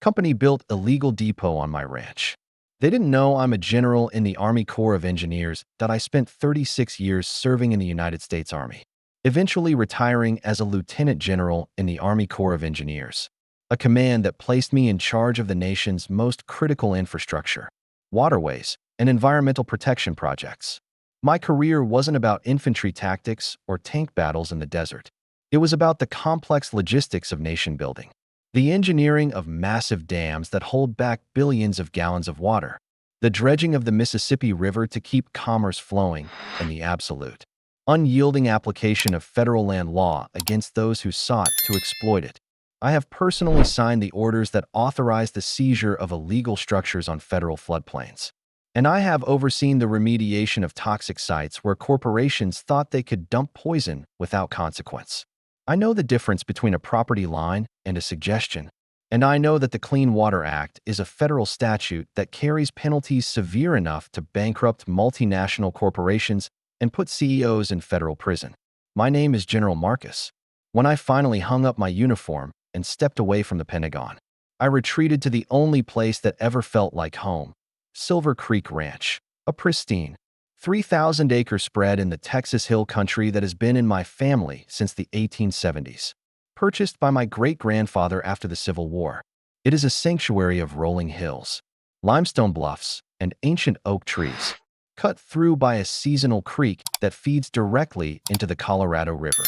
Company built a legal depot on my ranch. They didn't know I'm a general in the Army Corps of Engineers, that I spent 36 years serving in the United States Army, eventually retiring as a lieutenant general in the Army Corps of Engineers, a command that placed me in charge of the nation's most critical infrastructure, waterways, and environmental protection projects. My career wasn't about infantry tactics or tank battles in the desert. It was about the complex logistics of nation building, the engineering of massive dams that hold back billions of gallons of water, the dredging of the Mississippi River to keep commerce flowing, and the absolute, unyielding application of federal land law against those who sought to exploit it. I have personally signed the orders that authorize the seizure of illegal structures on federal floodplains. And I have overseen the remediation of toxic sites where corporations thought they could dump poison without consequence. I know the difference between a property line and a suggestion, and I know that the Clean Water Act is a federal statute that carries penalties severe enough to bankrupt multinational corporations and put CEOs in federal prison. My name is General Marcus. When I finally hung up my uniform and stepped away from the Pentagon, I retreated to the only place that ever felt like home, Silver Creek Ranch, a pristine, 3,000-acre spread in the Texas Hill Country that has been in my family since the 1870s. Purchased by my great-grandfather after the Civil War, it is a sanctuary of rolling hills, limestone bluffs, and ancient oak trees, cut through by a seasonal creek that feeds directly into the Colorado River.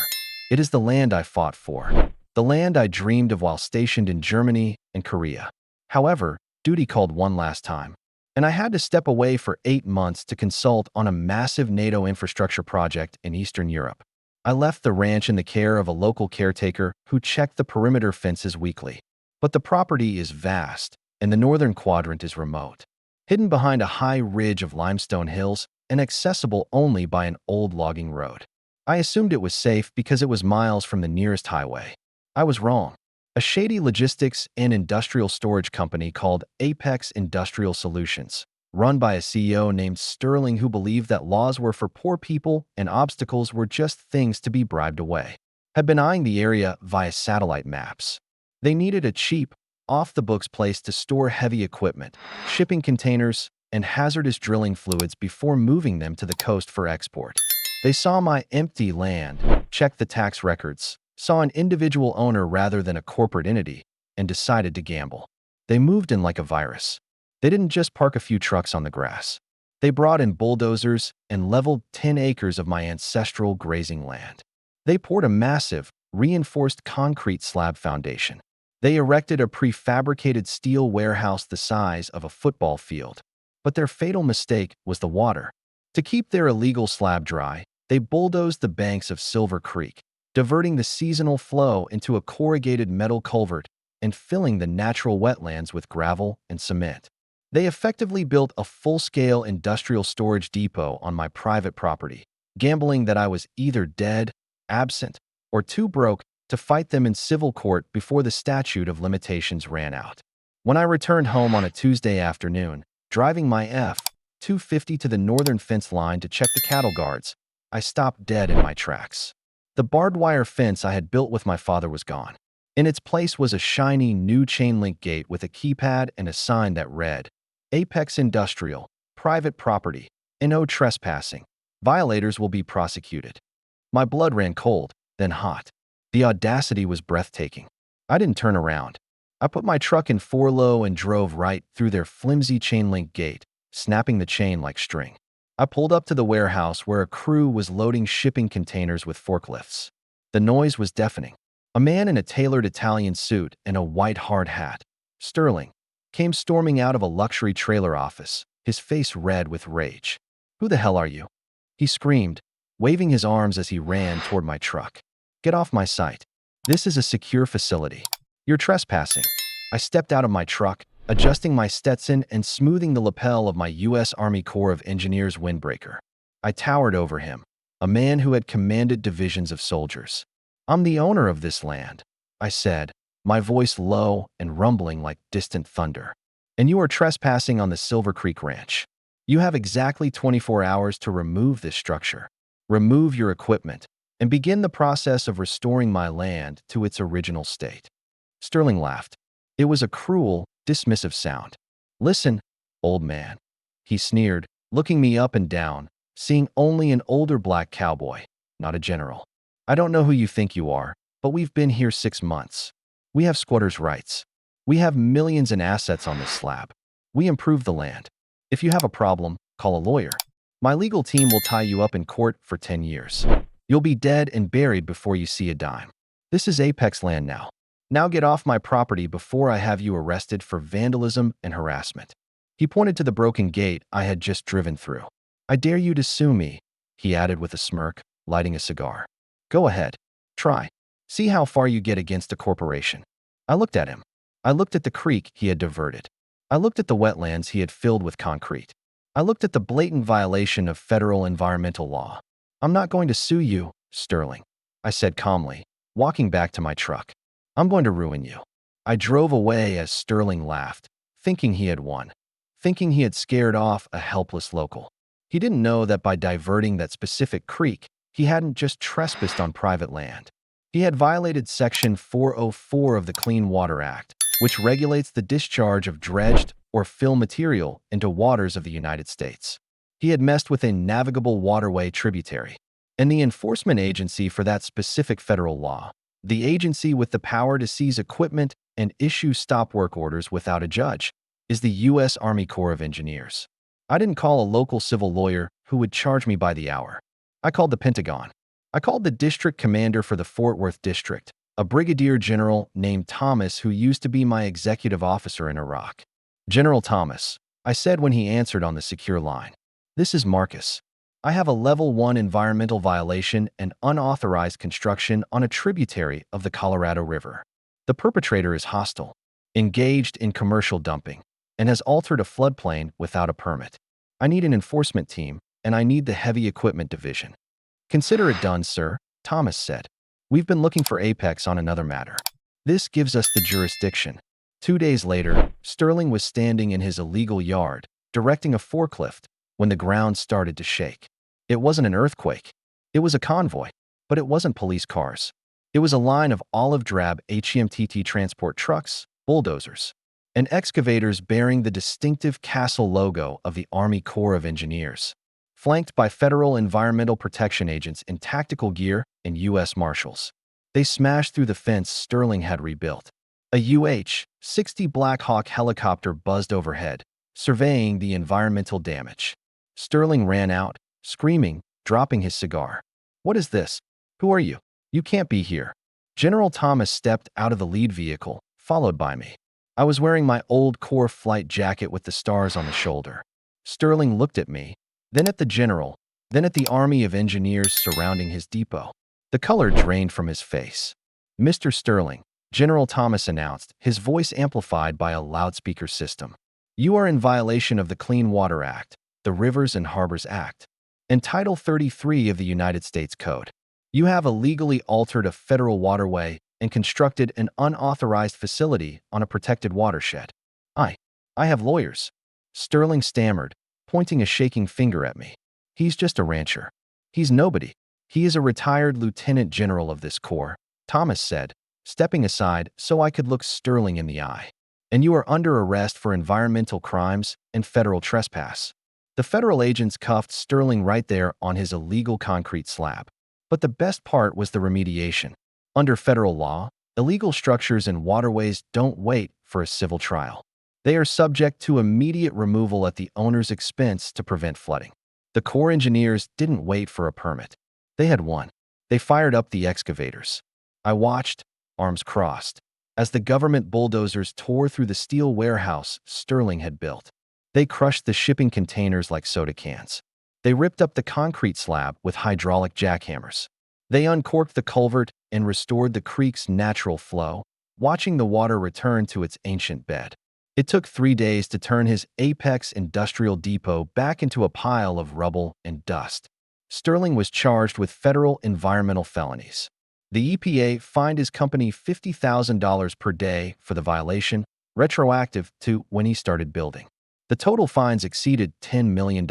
It is the land I fought for, the land I dreamed of while stationed in Germany and Korea. However, duty called one last time, and I had to step away for 8 months to consult on a massive NATO infrastructure project in Eastern Europe. I left the ranch in the care of a local caretaker who checked the perimeter fences weekly. But the property is vast, and the northern quadrant is remote, hidden behind a high ridge of limestone hills and accessible only by an old logging road. I assumed it was safe because it was miles from the nearest highway. I was wrong. A shady logistics and industrial storage company called Apex Industrial Solutions, run by a CEO named Sterling who believed that laws were for poor people and obstacles were just things to be bribed away, had been eyeing the area via satellite maps. They needed a cheap, off-the-books place to store heavy equipment, shipping containers, and hazardous drilling fluids before moving them to the coast for export. They saw my empty land, checked the tax records, saw an individual owner rather than a corporate entity, and decided to gamble. They moved in like a virus. They didn't just park a few trucks on the grass. They brought in bulldozers and leveled 10 acres of my ancestral grazing land. They poured a massive, reinforced concrete slab foundation. They erected a prefabricated steel warehouse the size of a football field. But their fatal mistake was the water. To keep their illegal slab dry, they bulldozed the banks of Silver Creek, diverting the seasonal flow into a corrugated metal culvert and filling the natural wetlands with gravel and cement. They effectively built a full-scale industrial storage depot on my private property, gambling that I was either dead, absent, or too broke to fight them in civil court before the statute of limitations ran out. When I returned home on a Tuesday afternoon, driving my F-250 to the northern fence line to check the cattle guards, I stopped dead in my tracks. The barbed wire fence I had built with my father was gone. In its place was a shiny new chain-link gate with a keypad and a sign that read, Apex Industrial, Private Property, No Trespassing. Violators will be prosecuted. My blood ran cold, then hot. The audacity was breathtaking. I didn't turn around. I put my truck in 4-low and drove right through their flimsy chain-link gate, snapping the chain like string. I pulled up to the warehouse where a crew was loading shipping containers with forklifts. The noise was deafening. A man in a tailored Italian suit and a white hard hat, Sterling, came storming out of a luxury trailer office, his face red with rage. "Who the hell are you?" he screamed, waving his arms as he ran toward my truck. "Get off my site. This is a secure facility. You're trespassing." I stepped out of my truck, adjusting my Stetson and smoothing the lapel of my U.S. Army Corps of Engineers windbreaker. I towered over him, a man who had commanded divisions of soldiers. "I'm the owner of this land," I said, my voice low and rumbling like distant thunder. "And you are trespassing on the Silver Creek Ranch. You have exactly 24 hours to remove this structure, remove your equipment, and begin the process of restoring my land to its original state." Sterling laughed. It was a cruel, dismissive sound. "Listen, old man," he sneered, looking me up and down, seeing only an older black cowboy, not a general. "I don't know who you think you are, but we've been here 6 months. We have squatters' rights. We have millions in assets on this slab. We improve the land. If you have a problem, call a lawyer. My legal team will tie you up in court for 10 years. You'll be dead and buried before you see a dime. This is Apex land now. Now get off my property before I have you arrested for vandalism and harassment." He pointed to the broken gate I had just driven through. "I dare you to sue me," he added with a smirk, lighting a cigar. "Go ahead. Try. See how far you get against a corporation." I looked at him. I looked at the creek he had diverted. I looked at the wetlands he had filled with concrete. I looked at the blatant violation of federal environmental law. "I'm not going to sue you, Sterling," I said calmly, walking back to my truck. "I'm going to ruin you." I drove away as Sterling laughed, thinking he had won, thinking he had scared off a helpless local. He didn't know that by diverting that specific creek, he hadn't just trespassed on private land. He had violated Section 404 of the Clean Water Act, which regulates the discharge of dredged or fill material into waters of the United States. He had messed with a navigable waterway tributary. And the enforcement agency for that specific federal law, the agency with the power to seize equipment and issue stop work orders without a judge, is the U.S. Army Corps of Engineers. I didn't call a local civil lawyer who would charge me by the hour. I called the Pentagon. I called the district commander for the Fort Worth district, a brigadier general named Thomas who used to be my executive officer in Iraq. "General Thomas," I said when he answered on the secure line. "This is Marcus. I have a Level 1 environmental violation and unauthorized construction on a tributary of the Colorado River. The perpetrator is hostile, engaged in commercial dumping, and has altered a floodplain without a permit. I need an enforcement team, and I need the heavy equipment division." "Consider it done, sir," Thomas said. "We've been looking for Apex on another matter. This gives us the jurisdiction." 2 days later, Sterling was standing in his illegal yard, directing a forklift, when the ground started to shake. It wasn't an earthquake. It was a convoy, but it wasn't police cars. It was a line of olive-drab HMTT transport trucks, bulldozers, and excavators bearing the distinctive castle logo of the Army Corps of Engineers, flanked by federal environmental protection agents in tactical gear and U.S. Marshals. They smashed through the fence Sterling had rebuilt. A UH-60 Black Hawk helicopter buzzed overhead, surveying the environmental damage. Sterling ran out, screaming, dropping his cigar. "What is this? Who are you? You can't be here." General Thomas stepped out of the lead vehicle, followed by me. I was wearing my old Corps flight jacket with the stars on the shoulder. Sterling looked at me, then at the general, then at the army of engineers surrounding his depot. The color drained from his face. "Mr. Sterling," General Thomas announced, his voice amplified by a loudspeaker system, "you are in violation of the Clean Water Act, the Rivers and Harbors Act, and Title 33 of the United States Code. You have illegally altered a federal waterway and constructed an unauthorized facility on a protected watershed." I have lawyers," Sterling stammered, pointing a shaking finger at me. "He's just a rancher. He's nobody. He is a retired lieutenant general of this corps," Thomas said, stepping aside so I could look Sterling in the eye. "And you are under arrest for environmental crimes and federal trespass." The federal agents cuffed Sterling right there on his illegal concrete slab. But the best part was the remediation. Under federal law, illegal structures and waterways don't wait for a civil trial. They are subject to immediate removal at the owner's expense to prevent flooding. The Corps engineers didn't wait for a permit. They had won. They fired up the excavators. I watched, arms crossed, as the government bulldozers tore through the steel warehouse Sterling had built. They crushed the shipping containers like soda cans. They ripped up the concrete slab with hydraulic jackhammers. They uncorked the culvert and restored the creek's natural flow, watching the water return to its ancient bed. It took 3 days to turn his Apex Industrial Depot back into a pile of rubble and dust. Sterling was charged with federal environmental felonies. The EPA fined his company $50,000 per day for the violation, retroactive to when he started building. The total fines exceeded $10 million.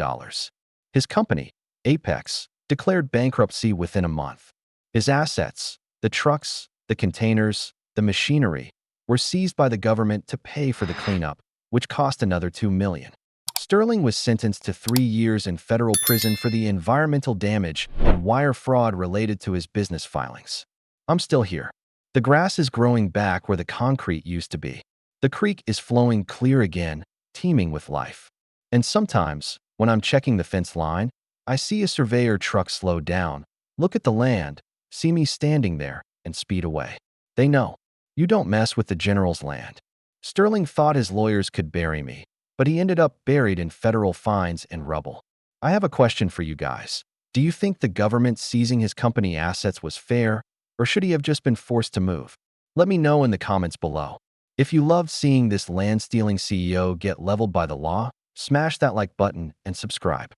His company, Apex, declared bankruptcy within a month. His assets, the trucks, the containers, the machinery, were seized by the government to pay for the cleanup, which cost another $2 million. Sterling was sentenced to 3 years in federal prison for the environmental damage and wire fraud related to his business filings. I'm still here. The grass is growing back where the concrete used to be. The creek is flowing clear again, teeming with life. And sometimes, when I'm checking the fence line, I see a surveyor truck slow down, look at the land, see me standing there, and speed away. They know. You don't mess with the general's land. Sterling thought his lawyers could bury me, but he ended up buried in federal fines and rubble. I have a question for you guys. Do you think the government seizing his company assets was fair, or should he have just been forced to move? Let me know in the comments below. If you loved seeing this land-stealing CEO get leveled by the law, smash that like button and subscribe.